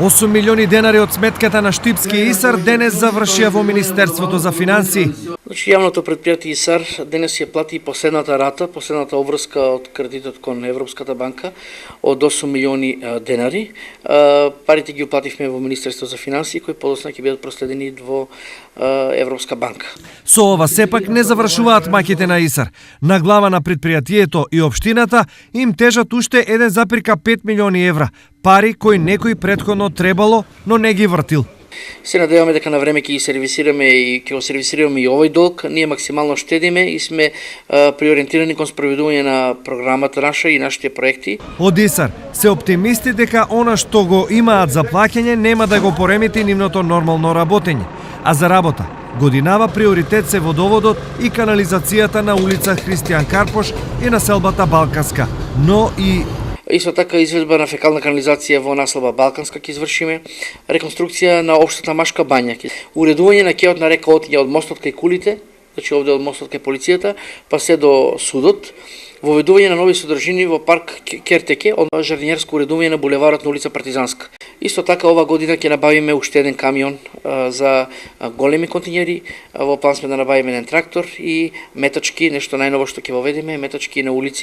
8 милиони денари од сметката на Штипски ИСАР денес завршија во Министерството за финансии. Значи, јавното предпријатие ИСАР денес ја плати последната рата, последната обврска од кредитот кон Европската банка од 8 милиони денари. Парите ги уплативме во Министерството за финансии, кои подоцна ќе бидат проследени во Европска банка. Со ова сепак не завршуваат маките на ИСАР. На глава на предпријатието и општината им тежат уште 1,5 милиони евра, пари кои некој претходно требало, но не ги вртил. Се надеваме дека на време ќе ги сервисираме и ќе го сервисираме и овој долг. Ние максимално штедиме и сме приориентирани кон спроведување на програмата наша и нашите проекти. Од ИСАР се оптимисти дека она што го имаат за плаќање нема да го поремети нивното нормално работење, а за работа годинава приоритет се водоводот и канализацијата на улица Христијан Карпош и населбата Балканска, но и Исто така изведба на фекална канализација во населба Балканска ќе извршиме, реконструкција на општата Машка бања, уредување на кеот на река Отиња од мостот кај кулите, значи овде од мостот кај полицијата, па се до судот, воведување на нови содржини во парк Кертеке, од жардинерско уредување на булеварот на улица Партизанска. Исто така ова година ќе набавиме уште еден камион за големи континери, во план сме да набавиме еден трактор и метачки, нешто најново што ќе воведеме, метачки на улици.